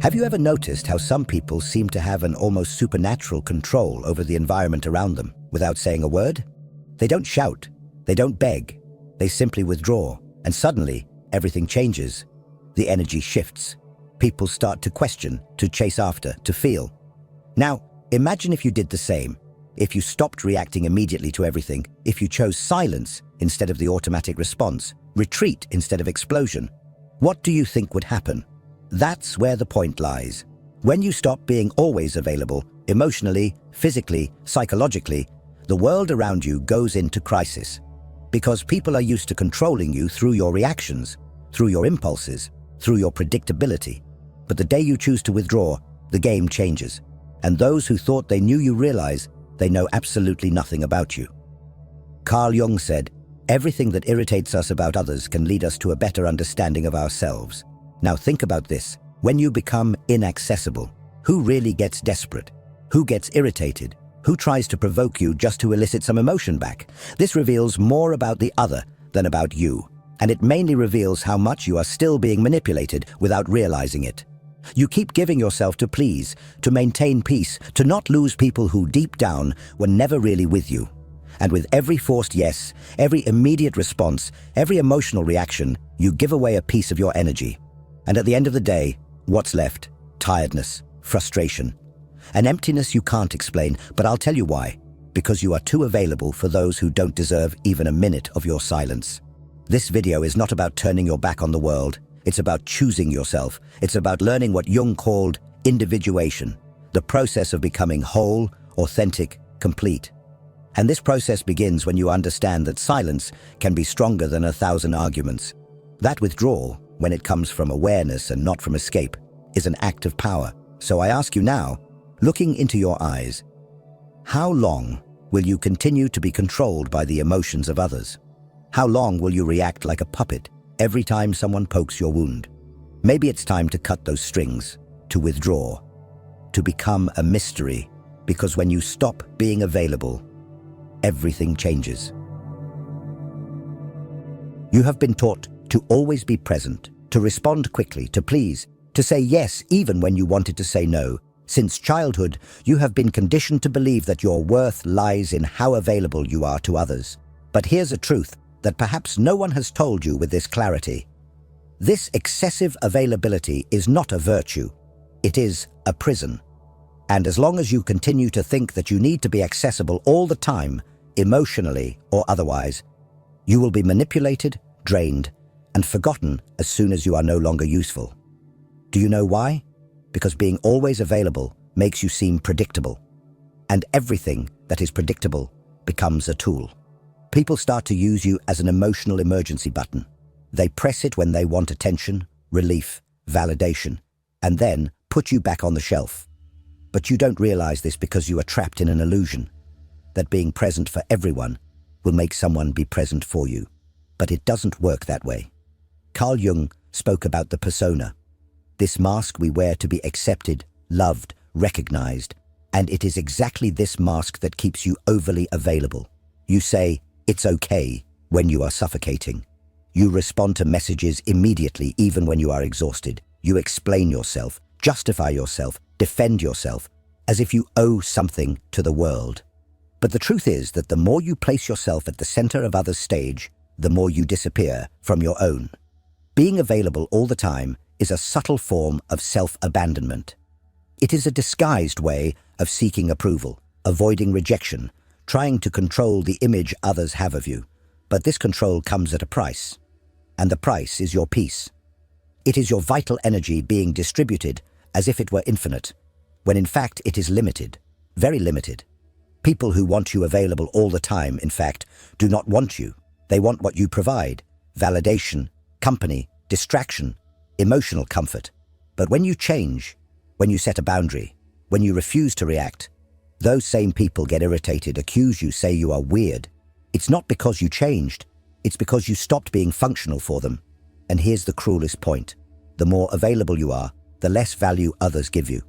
Have you ever noticed how some people seem to have an almost supernatural control over the environment around them without saying a word? They don't shout, they don't beg, they simply withdraw, and suddenly everything changes. The energy shifts. People start to question, to chase after, to feel. Now, imagine if you did the same. If you stopped reacting immediately to everything, if you chose silence instead of the automatic response, retreat instead of explosion, what do you think would happen? That's where the point lies. When you stop being always available, emotionally, physically, psychologically, the world around you goes into crisis. Because people are used to controlling you through your reactions, through your impulses, through your predictability. But the day you choose to withdraw, the game changes. And those who thought they knew you realize they know absolutely nothing about you. Carl Jung said, "Everything that irritates us about others can lead us to a better understanding of ourselves." Now think about this. When you become inaccessible, who really gets desperate? Who gets irritated? Who tries to provoke you just to elicit some emotion back? This reveals more about the other than about you. And it mainly reveals how much you are still being manipulated without realizing it. You keep giving yourself to please, to maintain peace, to not lose people who deep down were never really with you. And with every forced yes, every immediate response, every emotional reaction, you give away a piece of your energy. And at the end of the day, what's left? Tiredness, frustration, an emptiness you can't explain, but I'll tell you why. Because you are too available for those who don't deserve even a minute of your silence. This video is not about turning your back on the world. It's about choosing yourself. It's about learning what Jung called individuation, the process of becoming whole, authentic, complete. And this process begins when you understand that silence can be stronger than 1,000 arguments. That withdrawal, when it comes from awareness and not from escape, is an act of power. So I ask you now, looking into your eyes, how long will you continue to be controlled by the emotions of others? How long will you react like a puppet every time someone pokes your wound? Maybe it's time to cut those strings, to withdraw, to become a mystery, because when you stop being available, everything changes. You have been taught to always be present, to respond quickly, to please, to say yes even when you wanted to say no. Since childhood, you have been conditioned to believe that your worth lies in how available you are to others. But here's a truth that perhaps no one has told you with this clarity. This excessive availability is not a virtue. It is a prison. And as long as you continue to think that you need to be accessible all the time, emotionally or otherwise, you will be manipulated, drained, and forgotten as soon as you are no longer useful. Do you know why? Because being always available makes you seem predictable. And everything that is predictable becomes a tool. People start to use you as an emotional emergency button. They press it when they want attention, relief, validation, and then put you back on the shelf. But you don't realize this because you are trapped in an illusion that being present for everyone will make someone be present for you. But it doesn't work that way. Carl Jung spoke about the persona, this mask we wear to be accepted, loved, recognized, and it is exactly this mask that keeps you overly available. You say, "It's okay," when you are suffocating. You respond to messages immediately even when you are exhausted. You explain yourself, justify yourself, defend yourself, as if you owe something to the world. But the truth is that the more you place yourself at the center of others' stage, the more you disappear from your own. Being available all the time is a subtle form of self-abandonment. It is a disguised way of seeking approval, avoiding rejection, trying to control the image others have of you. But this control comes at a price, and the price is your peace. It is your vital energy being distributed as if it were infinite, when in fact it is limited, very limited. People who want you available all the time, in fact, do not want you. They want what you provide: validation, company, distraction, emotional comfort. But when you change, when you set a boundary, when you refuse to react, those same people get irritated, accuse you, say you are weird. It's not because you changed, it's because you stopped being functional for them. And here's the cruelest point. The more available you are, the less value others give you.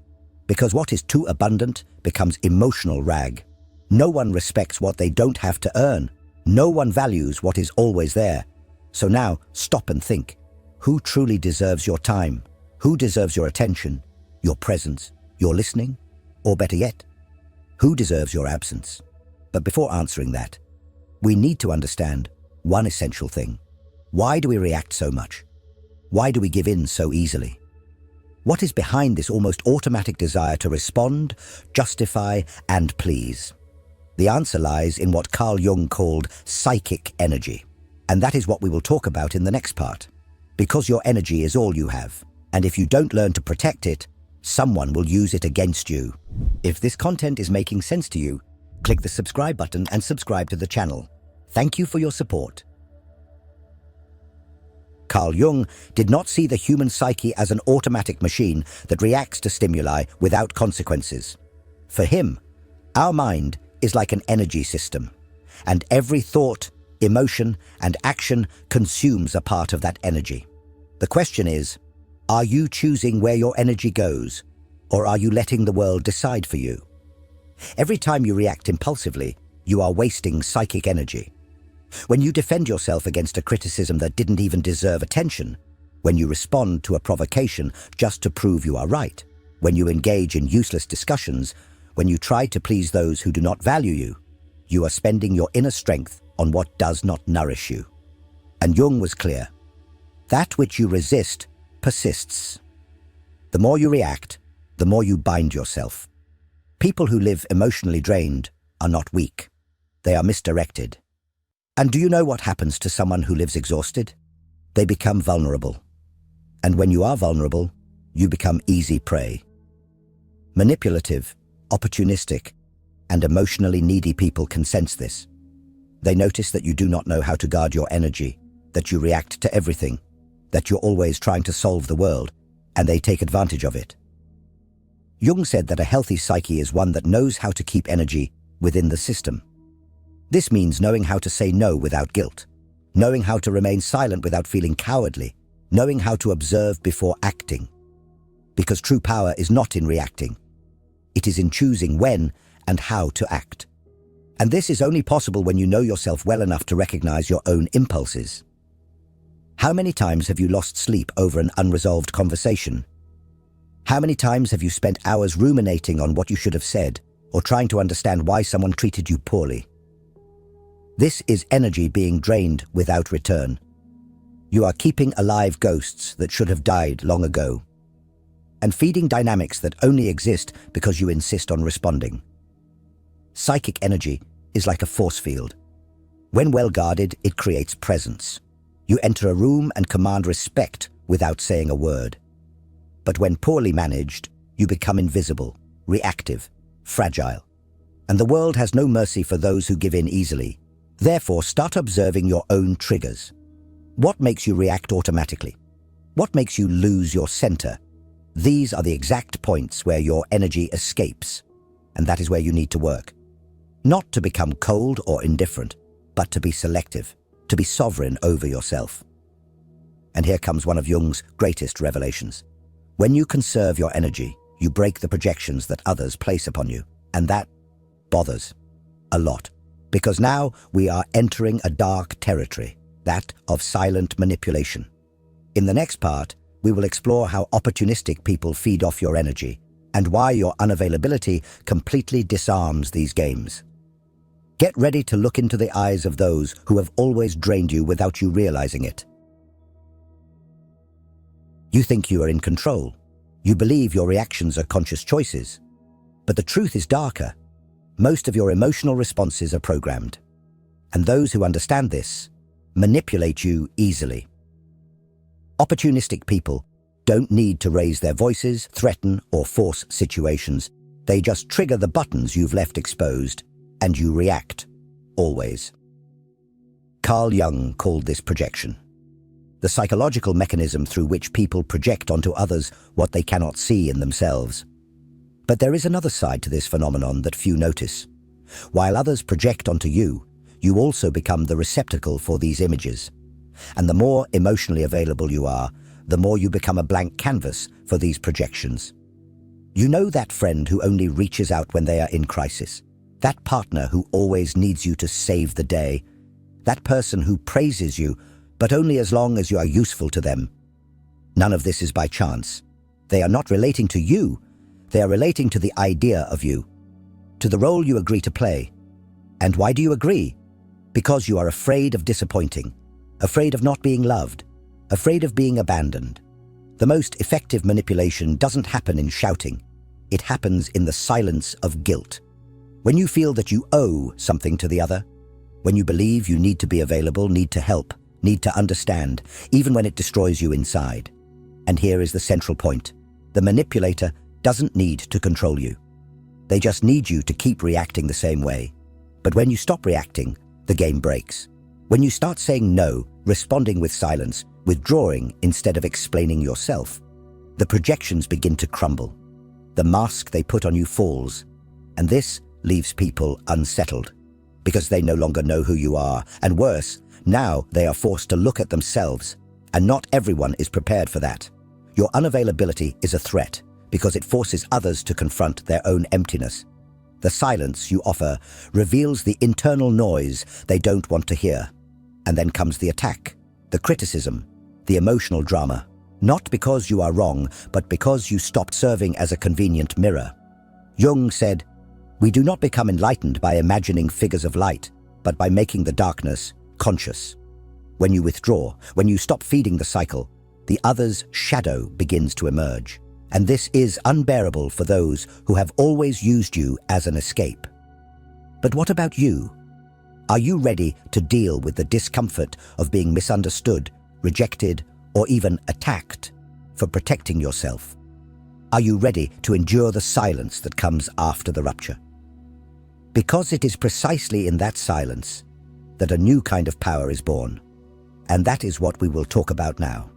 Because what is too abundant becomes emotional rag. No one respects what they don't have to earn. No one values what is always there. So now, stop and think. Who truly deserves your time? Who deserves your attention? Your presence? Your listening? Or better yet, who deserves your absence? But before answering that, we need to understand one essential thing. Why do we react so much? Why do we give in so easily? What is behind this almost automatic desire to respond, justify, and please? The answer lies in what Carl Jung called psychic energy. And that is what we will talk about in the next part. Because your energy is all you have, and if you don't learn to protect it, someone will use it against you. If this content is making sense to you, click the subscribe button and subscribe to the channel. Thank you for your support. Carl Jung did not see the human psyche as an automatic machine that reacts to stimuli without consequences. For him, our mind is like an energy system, and every thought, emotion, and action consumes a part of that energy. The question is, are you choosing where your energy goes, or are you letting the world decide for you? Every time you react impulsively, you are wasting psychic energy. When you defend yourself against a criticism that didn't even deserve attention, when you respond to a provocation just to prove you are right, when you engage in useless discussions, when you try to please those who do not value you, you are spending your inner strength on what does not nourish you. And Jung was clear. That which you resist persists. The more you react, the more you bind yourself. People who live emotionally drained are not weak. They are misdirected. And do you know what happens to someone who lives exhausted? They become vulnerable. And when you are vulnerable, you become easy prey. Manipulative, opportunistic, and emotionally needy people can sense this. They notice that you do not know how to guard your energy, that you react to everything, that you're always trying to solve the world, and they take advantage of it. Jung said that a healthy psyche is one that knows how to keep energy within the system. This means knowing how to say no without guilt, knowing how to remain silent without feeling cowardly, knowing how to observe before acting. Because true power is not in reacting. It is in choosing when and how to act. And this is only possible when you know yourself well enough to recognize your own impulses. How many times have you lost sleep over an unresolved conversation? How many times have you spent hours ruminating on what you should have said or trying to understand why someone treated you poorly? This is energy being drained without return. You are keeping alive ghosts that should have died long ago, and feeding dynamics that only exist because you insist on responding. Psychic energy is like a force field. When well guarded, it creates presence. You enter a room and command respect without saying a word. But when poorly managed, you become invisible, reactive, fragile. And the world has no mercy for those who give in easily. Therefore, start observing your own triggers. What makes you react automatically? What makes you lose your center? These are the exact points where your energy escapes, and that is where you need to work. Not to become cold or indifferent, but to be selective, to be sovereign over yourself. And here comes one of Jung's greatest revelations. When you conserve your energy, you break the projections that others place upon you, and that bothers a lot. Because now we are entering a dark territory, that of silent manipulation. In the next part, we will explore how opportunistic people feed off your energy and why your unavailability completely disarms these games. Get ready to look into the eyes of those who have always drained you without you realizing it. You think you are in control. You believe your reactions are conscious choices. But the truth is darker. Most of your emotional responses are programmed. And those who understand this manipulate you easily. Opportunistic people don't need to raise their voices, threaten, or force situations. They just trigger the buttons you've left exposed, and you react, always. Carl Jung called this projection. The psychological mechanism through which people project onto others what they cannot see in themselves. But there is another side to this phenomenon that few notice. While others project onto you, you also become the receptacle for these images. And the more emotionally available you are, the more you become a blank canvas for these projections. You know that friend who only reaches out when they are in crisis. That partner who always needs you to save the day. That person who praises you, but only as long as you are useful to them. None of this is by chance. They are not relating to you. They are relating to the idea of you, to the role you agree to play. And why do you agree? Because you are afraid of disappointing, afraid of not being loved, afraid of being abandoned. The most effective manipulation doesn't happen in shouting. It happens in the silence of guilt. When you feel that you owe something to the other, when you believe you need to be available, need to help, need to understand, even when it destroys you inside. And here is the central point. The manipulator doesn't need to control you. They just need you to keep reacting the same way. But when you stop reacting, the game breaks. When you start saying no, responding with silence, withdrawing instead of explaining yourself, the projections begin to crumble. The mask they put on you falls, and this leaves people unsettled because they no longer know who you are, and worse, now they are forced to look at themselves, and not everyone is prepared for that. Your unavailability is a threat because it forces others to confront their own emptiness. The silence you offer reveals the internal noise they don't want to hear. And then comes the attack, the criticism, the emotional drama. Not because you are wrong, but because you stopped serving as a convenient mirror. Jung said, "We do not become enlightened by imagining figures of light, but by making the darkness conscious." When you withdraw, when you stop feeding the cycle, the other's shadow begins to emerge. And this is unbearable for those who have always used you as an escape. But what about you? Are you ready to deal with the discomfort of being misunderstood, rejected, or even attacked for protecting yourself? Are you ready to endure the silence that comes after the rupture? Because it is precisely in that silence that a new kind of power is born. And that is what we will talk about now.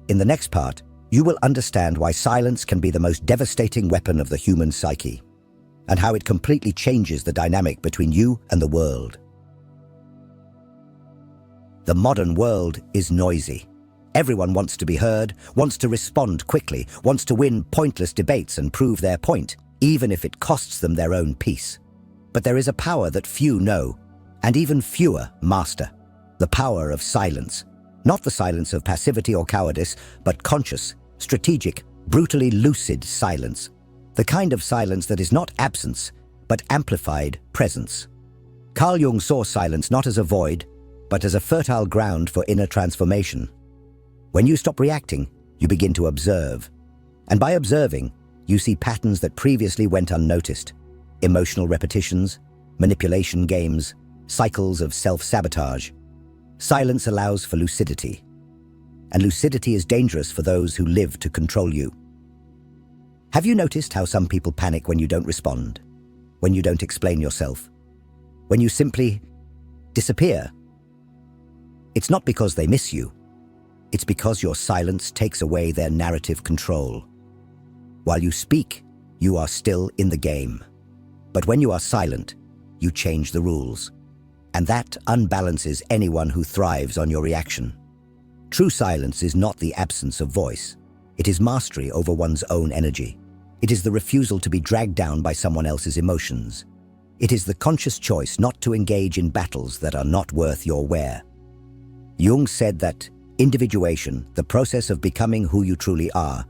In the next part, you will understand why silence can be the most devastating weapon of the human psyche, and how it completely changes the dynamic between you and the world. The modern world is noisy. Everyone wants to be heard, wants to respond quickly, wants to win pointless debates and prove their point, even if it costs them their own peace. But there is a power that few know, and even fewer master. The power of silence. Not the silence of passivity or cowardice, but conscious, strategic, brutally lucid silence. The kind of silence that is not absence, but amplified presence. Carl Jung saw silence not as a void, but as a fertile ground for inner transformation. When you stop reacting, you begin to observe. And by observing, you see patterns that previously went unnoticed. Emotional repetitions, manipulation games, cycles of self-sabotage. Silence allows for lucidity. And lucidity is dangerous for those who live to control you. Have you noticed how some people panic when you don't respond? When you don't explain yourself? When you simply disappear? It's not because they miss you. It's because your silence takes away their narrative control. While you speak, you are still in the game. But when you are silent, you change the rules. And that unbalances anyone who thrives on your reaction. True silence is not the absence of voice. It is mastery over one's own energy. It is the refusal to be dragged down by someone else's emotions. It is the conscious choice not to engage in battles that are not worth your wear. Jung said that individuation, the process of becoming who you truly are,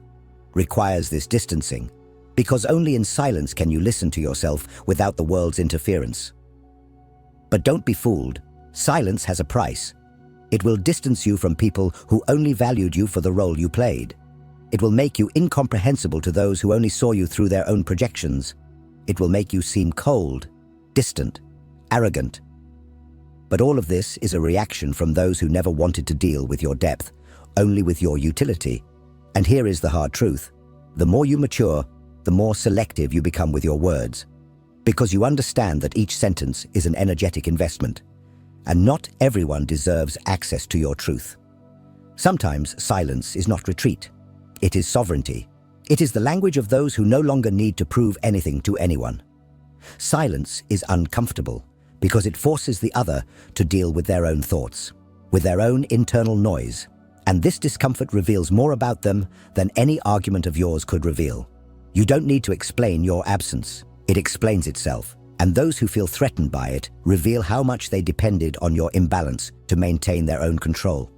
requires this distancing, because only in silence can you listen to yourself without the world's interference. But don't be fooled. Silence has a price. It will distance you from people who only valued you for the role you played. It will make you incomprehensible to those who only saw you through their own projections. It will make you seem cold, distant, arrogant. But all of this is a reaction from those who never wanted to deal with your depth, only with your utility. And here is the hard truth. The more you mature, the more selective you become with your words, because you understand that each sentence is an energetic investment. And not everyone deserves access to your truth. Sometimes silence is not retreat. It is sovereignty. It is the language of those who no longer need to prove anything to anyone. Silence is uncomfortable because it forces the other to deal with their own thoughts, with their own internal noise. And this discomfort reveals more about them than any argument of yours could reveal. You don't need to explain your absence. It explains itself. And those who feel threatened by it reveal how much they depended on your imbalance to maintain their own control.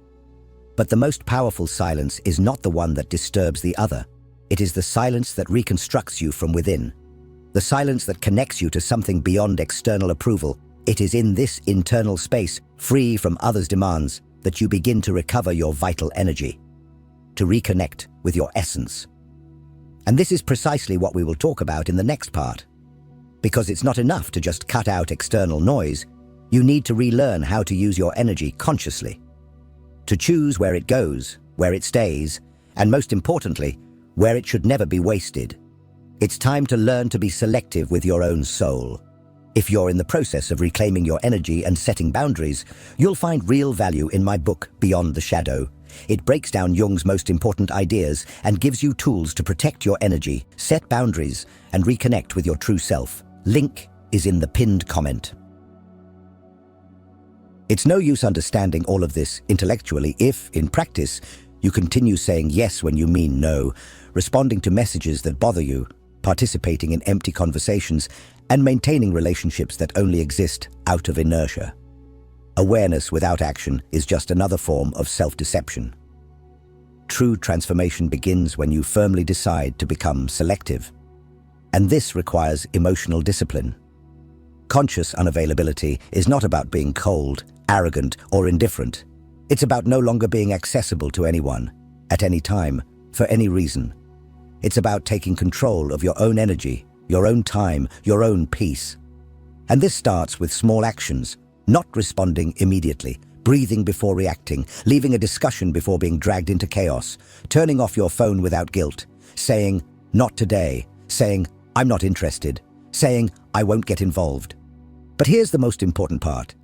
But the most powerful silence is not the one that disturbs the other. It is the silence that reconstructs you from within. The silence that connects you to something beyond external approval. It is in this internal space, free from others' demands, that you begin to recover your vital energy, to reconnect with your essence. And this is precisely what we will talk about in the next part. Because it's not enough to just cut out external noise, you need to relearn how to use your energy consciously. To choose where it goes, where it stays, and most importantly, where it should never be wasted. It's time to learn to be selective with your own soul. If you're in the process of reclaiming your energy and setting boundaries, you'll find real value in my book, Beyond the Shadow. It breaks down Jung's most important ideas and gives you tools to protect your energy, set boundaries, and reconnect with your true self. Link is in the pinned comment. It's no use understanding all of this intellectually if, in practice, you continue saying yes when you mean no, responding to messages that bother you, participating in empty conversations, and maintaining relationships that only exist out of inertia. Awareness without action is just another form of self-deception. True transformation begins when you firmly decide to become selective. And this requires emotional discipline. Conscious unavailability is not about being cold, arrogant, or indifferent. It's about no longer being accessible to anyone, at any time, for any reason. It's about taking control of your own energy, your own time, your own peace. And this starts with small actions, not responding immediately, breathing before reacting, leaving a discussion before being dragged into chaos, turning off your phone without guilt, saying, "Not today," saying, "I'm not interested," saying, "I won't get involved." But here's the most important part.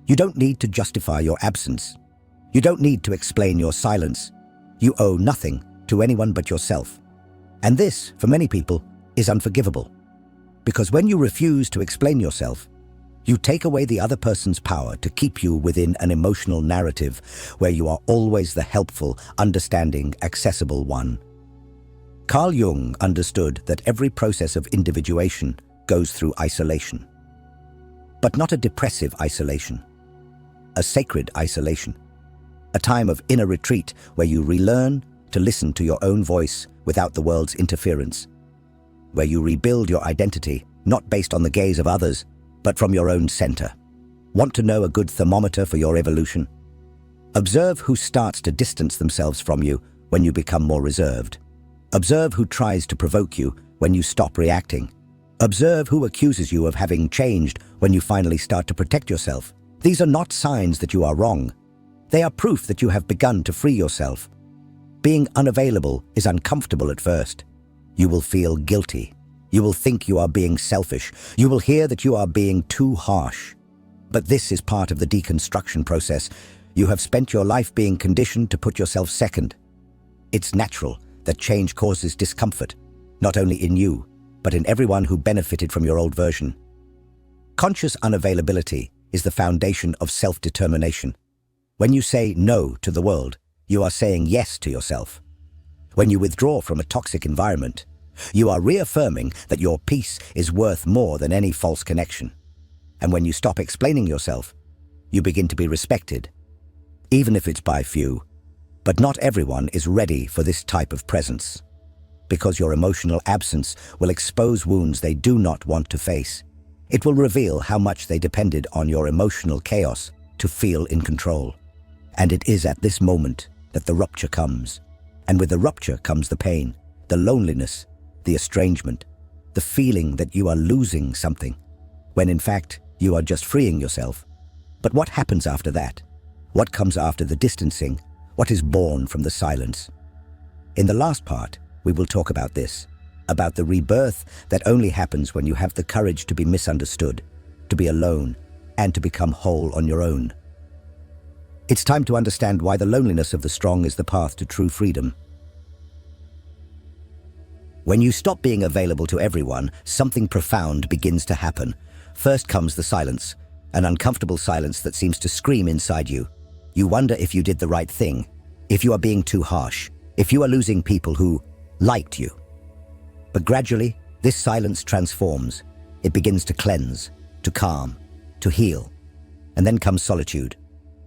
You don't need to justify your absence. You don't need to explain your silence. You owe nothing to anyone but yourself. And this, for many people, is unforgivable. Because when you refuse to explain yourself, you take away the other person's power to keep you within an emotional narrative where you are always the helpful, understanding, accessible one. Carl Jung understood that every process of individuation goes through isolation. But not a depressive isolation, a sacred isolation. A time of inner retreat where you relearn to listen to your own voice without the world's interference. Where you rebuild your identity, not based on the gaze of others, but from your own center. Want to know a good thermometer for your evolution? Observe who starts to distance themselves from you when you become more reserved. Observe who tries to provoke you when you stop reacting. Observe who accuses you of having changed when you finally start to protect yourself. These are not signs that you are wrong. They are proof that you have begun to free yourself. Being unavailable is uncomfortable at first. You will feel guilty. You will think you are being selfish. You will hear that you are being too harsh. But this is part of the deconstruction process. You have spent your life being conditioned to put yourself second. It's natural that change causes discomfort, not only in you, but in everyone who benefited from your old version. Conscious unavailability is the foundation of self-determination. When you say no to the world, you are saying yes to yourself. When you withdraw from a toxic environment, you are reaffirming that your peace is worth more than any false connection. And when you stop explaining yourself, you begin to be respected, even if it's by few. But not everyone is ready for this type of presence, because your emotional absence will expose wounds they do not want to face. It will reveal how much they depended on your emotional chaos to feel in control. And it is at this moment that the rupture comes. And with the rupture comes the pain, the loneliness, the estrangement, the feeling that you are losing something, when in fact you are just freeing yourself. But what happens after that? What comes after the distancing? What is born from the silence? In the last part, we will talk about this, about the rebirth that only happens when you have the courage to be misunderstood, to be alone, and to become whole on your own. It's time to understand why the loneliness of the strong is the path to true freedom. When you stop being available to everyone, something profound begins to happen. First comes the silence, an uncomfortable silence that seems to scream inside you. You wonder if you did the right thing, if you are being too harsh, if you are losing people who liked you. But gradually, this silence transforms. It begins to cleanse, to calm, to heal. And then comes solitude.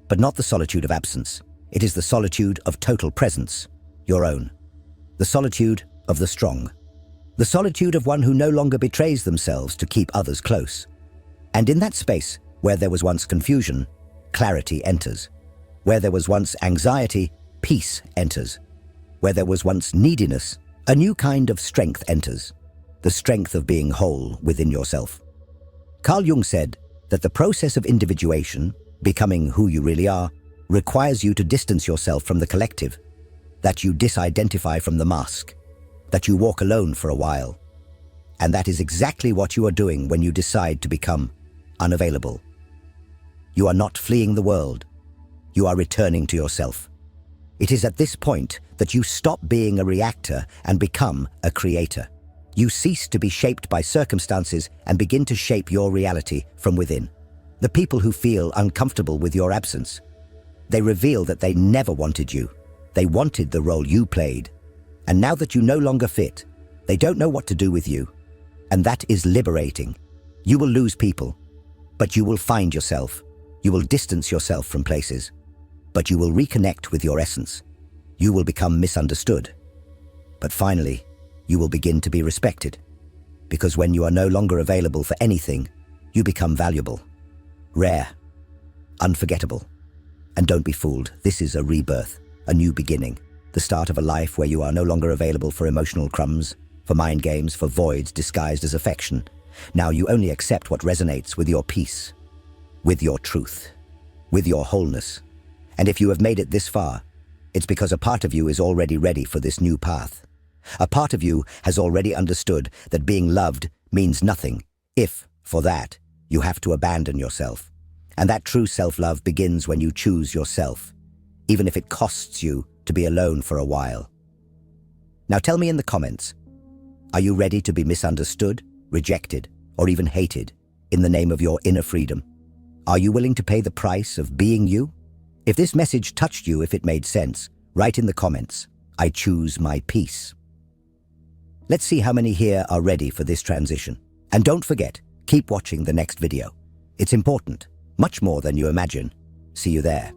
But not the solitude of absence. It is the solitude of total presence, your own. The solitude of the strong, the solitude of one who no longer betrays themselves to keep others close. And in that space, where there was once confusion, clarity enters. Where there was once anxiety, peace enters. Where there was once neediness, a new kind of strength enters, the strength of being whole within yourself. Carl Jung said that the process of individuation, becoming who you really are, requires you to distance yourself from the collective, that you disidentify from the mask, that you walk alone for a while. And that is exactly what you are doing when you decide to become unavailable. You are not fleeing the world. You are returning to yourself. It is at this point that you stop being a reactor and become a creator. You cease to be shaped by circumstances and begin to shape your reality from within. The people who feel uncomfortable with your absence, they reveal that they never wanted you. They wanted the role you played. And now that you no longer fit, they don't know what to do with you. And that is liberating. You will lose people, but you will find yourself. You will distance yourself from places, but you will reconnect with your essence. You will become misunderstood. But finally, you will begin to be respected. Because when you are no longer available for anything, you become valuable, rare, unforgettable. And don't be fooled, this is a rebirth, a new beginning, the start of a life where you are no longer available for emotional crumbs, for mind games, for voids disguised as affection. Now you only accept what resonates with your peace, with your truth, with your wholeness. And if you have made it this far, it's because a part of you is already ready for this new path. A part of you has already understood that being loved means nothing if, for that, you have to abandon yourself. And that true self-love begins when you choose yourself, even if it costs you to be alone for a while. Now tell me in the comments, are you ready to be misunderstood, rejected, or even hated in the name of your inner freedom? Are you willing to pay the price of being you? If this message touched you, if it made sense, write in the comments, I choose my peace. Let's see how many here are ready for this transition. And don't forget, keep watching the next video. It's important, much more than you imagine. See you there.